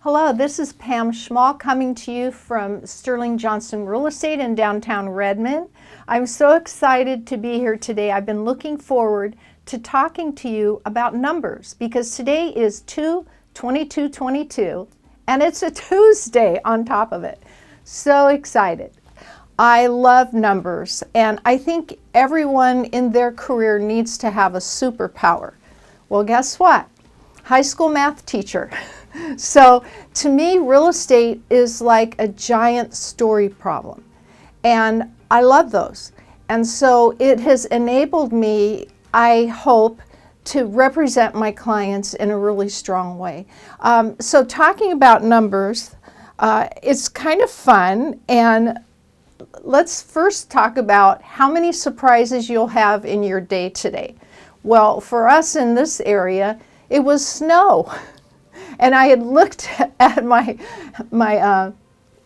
Hello, this is Pam Schmoll coming to you from Sterling Johnson Real Estate in downtown Redmond. I'm so excited to be here today. I've been looking forward to talking to you about numbers because today is 2/22/22 and it's a Tuesday on top of it. So excited. I love numbers and I think everyone in their career needs to have a superpower. Well, guess what? High school math teacher. So to me, real estate is like a giant story problem. And I love those. And so it has enabled me, I hope, to represent my clients in a really strong way. So talking about numbers, it's kind of fun. And let's first talk about how many surprises you'll have in your day today. Well, for us in this area, it was snow. And I had looked at my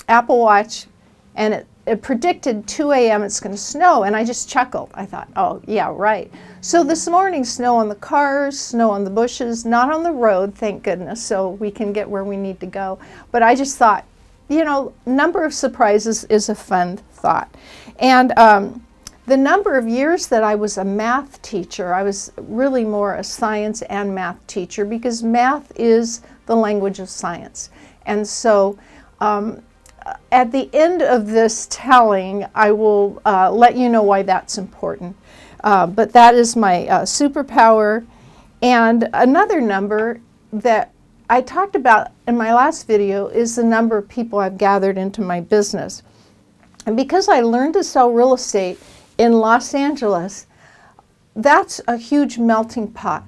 Apple Watch and it predicted 2 a.m. it's going to snow, and I just chuckled. I thought, oh, yeah, right. So this morning, snow on the cars, snow on the bushes, not on the road, thank goodness, so we can get where we need to go. But I just thought, you know, number of surprises is a fun thought. And the number of years that I was a math teacher, I was really more a science and math teacher because math is the language of science. And so at the end of this telling, I will let you know why that's important. But that is my superpower. And another number that I talked about in my last video is the number of people I've gathered into my business. And because I learned to sell real estate in Los Angeles, that's a huge melting pot.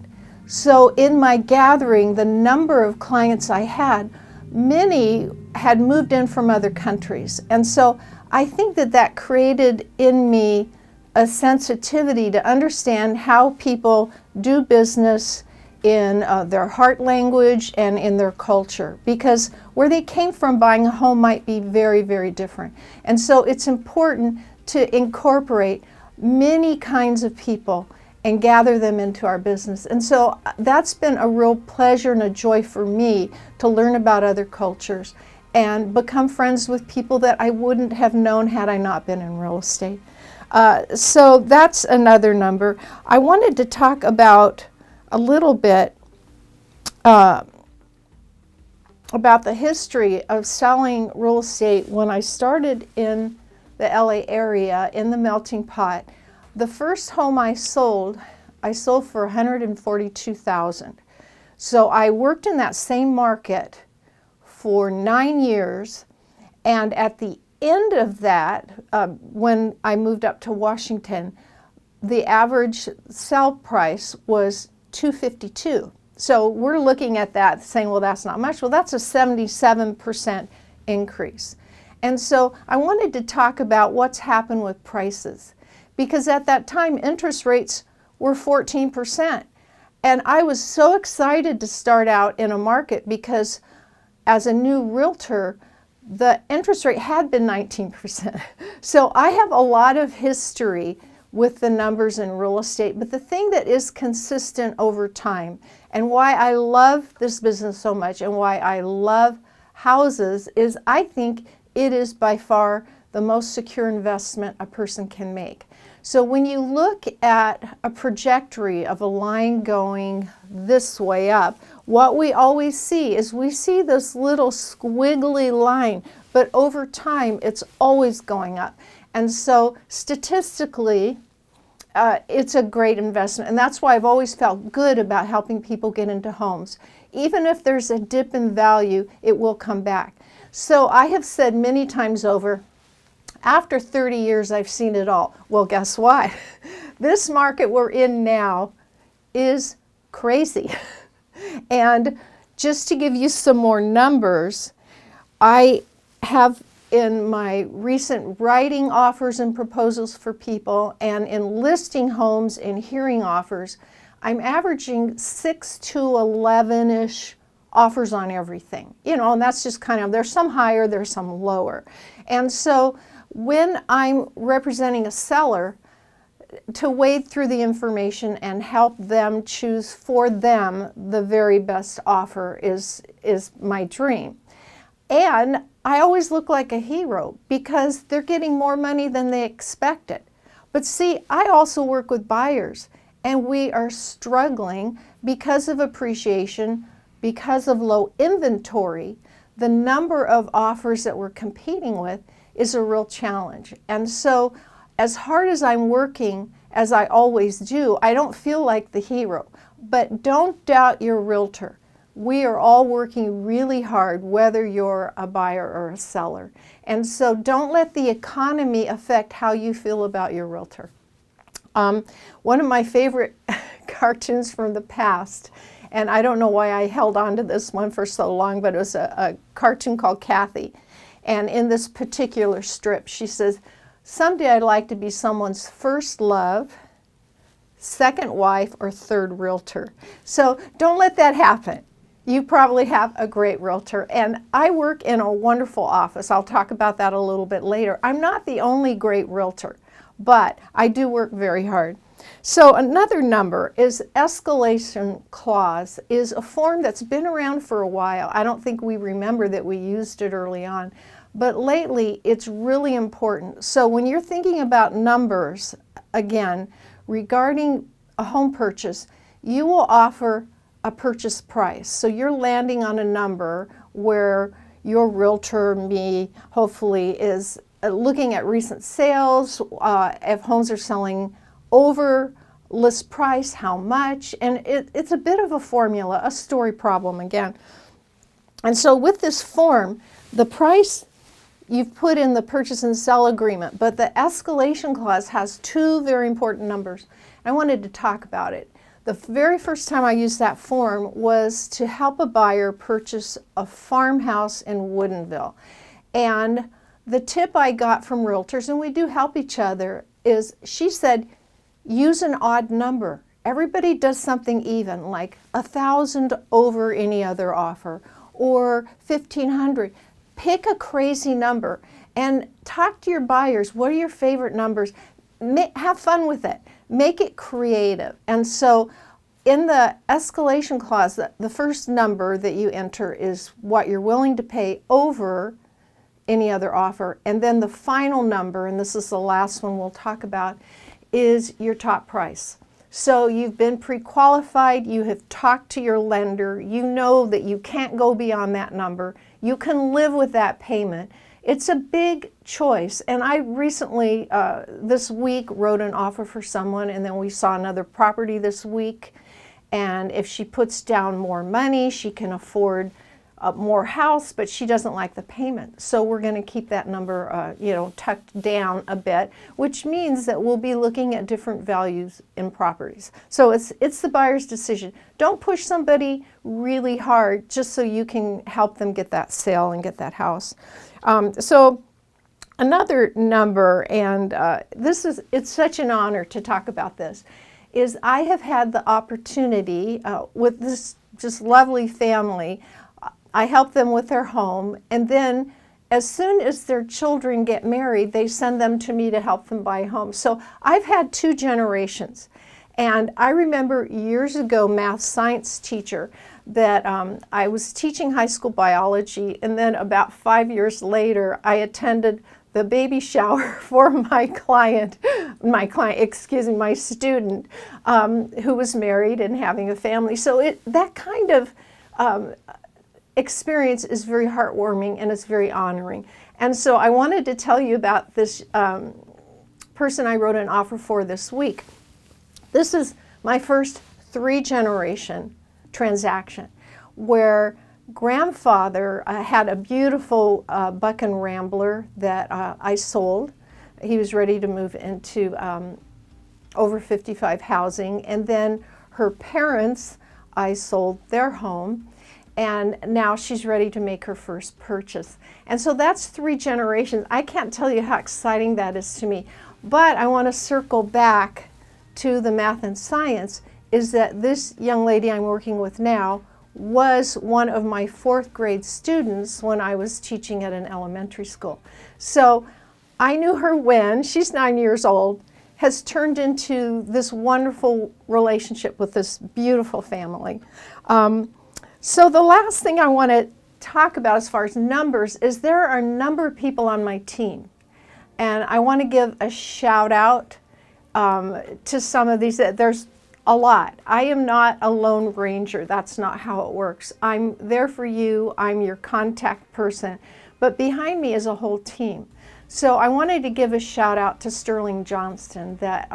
So in my gathering, the number of clients I had, many had moved in from other countries. And so I think that that created in me a sensitivity to understand how people do business in their heart language and in their culture, because where they came from buying a home might be very, very different. And so it's important to incorporate many kinds of people and gather them into our business. And so that's been a real pleasure and a joy for me to learn about other cultures and become friends with people that I wouldn't have known had I not been in real estate. So that's another number. I wanted to talk about a little bit about the history of selling real estate. When I started in the LA area in the melting pot, the first home I sold for $142,000. So I worked in that same market for 9 years, and at the end of that, when I moved up to Washington, the average sell price was $252,000. So we're looking at that saying, well, that's not much. Well, that's a 77% increase. And so I wanted to talk about what's happened with prices, because at that time interest rates were 14%. And I was so excited to start out in a market because as a new realtor, the interest rate had been 19%. So I have a lot of history with the numbers in real estate, but the thing that is consistent over time and why I love this business so much and why I love houses is I think it is by far the most secure investment a person can make. So when you look at a trajectory of a line going this way up, what we always see is we see this little squiggly line, but over time it's always going up. And so statistically, it's a great investment. And that's why I've always felt good about helping people get into homes. Even if there's a dip in value, it will come back. So I have said many times over, after 30 years, I've seen it all. Well, guess what? This market we're in now is crazy. And just to give you some more numbers, I have in my recent writing offers and proposals for people and in listing homes and hearing offers, I'm averaging 6 to 11-ish offers on everything. You know, and that's just kind of, there's some higher, there's some lower. And so when I'm representing a seller, to wade through the information and help them choose for them the very best offer is my dream. And I always look like a hero because they're getting more money than they expected. But see, I also work with buyers, and we are struggling because of appreciation, because of low inventory. The number of offers that we're competing with is a real challenge. And so as hard as I'm working, as I always do, I don't feel like the hero. But don't doubt your realtor. We are all working really hard, whether you're a buyer or a seller. And so don't let the economy affect how you feel about your realtor. One of my favorite cartoons from the past, and I don't know why I held on to this one for so long, but it was a cartoon called Kathy. And in this particular strip, she says, "Someday I'd like to be someone's first love, second wife, or third realtor." So don't let that happen. You probably have a great realtor. And I work in a wonderful office. I'll talk about that a little bit later. I'm not the only great realtor, but I do work very hard. So another number is escalation clause, is a form that's been around for a while. I don't think we remember that we used it early on, but lately it's really important. So when you're thinking about numbers, again, regarding a home purchase, you will offer a purchase price. So you're landing on a number where your realtor, me, hopefully is looking at recent sales, if homes are selling over list price, how much, and it's a bit of a formula, a story problem again. And so with this form, the price you've put in the purchase and sell agreement, but the escalation clause has two very important numbers. I wanted to talk about it. The very first time I used that form was to help a buyer purchase a farmhouse in Woodinville. And the tip I got from realtors, and we do help each other, is she said, use an odd number. Everybody does something even, like 1,000 over any other offer, or 1,500. Pick a crazy number and talk to your buyers. What are your favorite numbers? Have fun with it. Make it creative. And so in the escalation clause, the first number that you enter is what you're willing to pay over any other offer. And then the final number, and this is the last one we'll talk about, is your top price. So you've been pre-qualified, you have talked to your lender, you know that you can't go beyond that number, you can live with that payment. It's a big choice. And I recently, this week, wrote an offer for someone, and then we saw another property this week. And if she puts down more money, she can afford more house, but she doesn't like the payment. So we're going to keep that number, tucked down a bit, which means that we'll be looking at different values in properties. So it's the buyer's decision. Don't push somebody really hard just so you can help them get that sale and get that house. So another number, and it's such an honor to talk about this, is I have had the opportunity with this just lovely family. I help them with their home, and then as soon as their children get married, they send them to me to help them buy a home. So I've had two generations. And I remember years ago, math science teacher, that I was teaching high school biology, and then about 5 years later, I attended the baby shower for my student, who was married and having a family. So that kind of experience is very heartwarming, and it's very honoring. And so I wanted to tell you about this person I wrote an offer for this week. This is my first 3-generation transaction where grandfather had a beautiful Bucking Rambler that I sold. He was ready to move into over 55 housing, and then her parents, I sold their home, and now she's ready to make her first purchase. And so that's 3 generations. I can't tell you how exciting that is to me, but I want to circle back to the math and science, is that this young lady I'm working with now was one of my 4th grade students when I was teaching at an elementary school. So I knew her when, she's 9 years old, has turned into this wonderful relationship with this beautiful family. So the last thing I want to talk about as far as numbers is there are a number of people on my team. And I want to give a shout out to some of these. There's a lot. I am not a lone ranger. That's not how it works. I'm there for you. I'm your contact person. But behind me is a whole team. So I wanted to give a shout out to Sterling Johnston that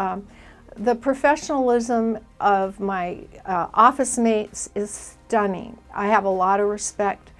the professionalism of my office mates is stunning. I have a lot of respect.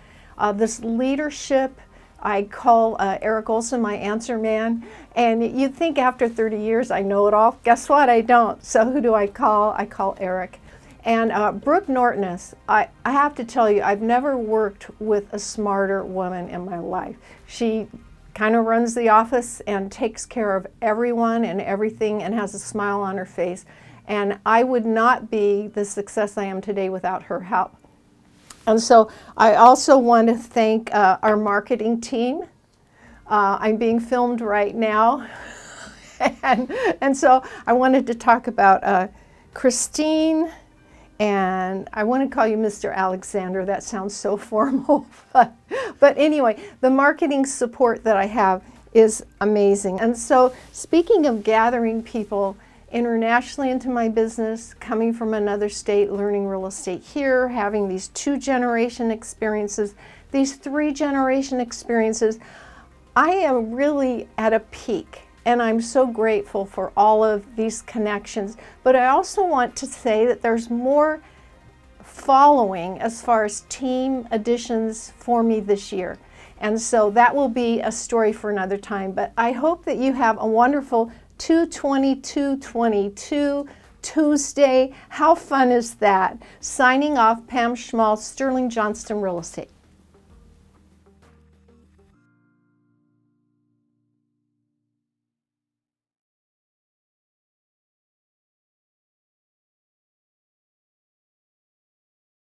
This leadership, I call Eric Olson my answer man. And you'd think after 30 years I know it all. Guess what? I don't. So who do I call? I call Eric. And Brooke Nortonus, I have to tell you, I've never worked with a smarter woman in my life. She kind of runs the office and takes care of everyone and everything and has a smile on her face. And I would not be the success I am today without her help. And so I also want to thank our marketing team. I'm being filmed right now. and so I wanted to talk about Christine, and I want to call you Mr. Alexander. That sounds so formal. But anyway, the marketing support that I have is amazing. And so speaking of gathering people internationally into my business, coming from another state, learning real estate here, having these 2-generation experiences, these 3-generation experiences, I am really at a peak. And I'm so grateful for all of these connections. But I also want to say that there's more following as far as team additions for me this year. And so that will be a story for another time. But I hope that you have a wonderful 2/22/22 Tuesday. How fun is that? Signing off, Pam Schmoll, Sterling Johnston Real Estate.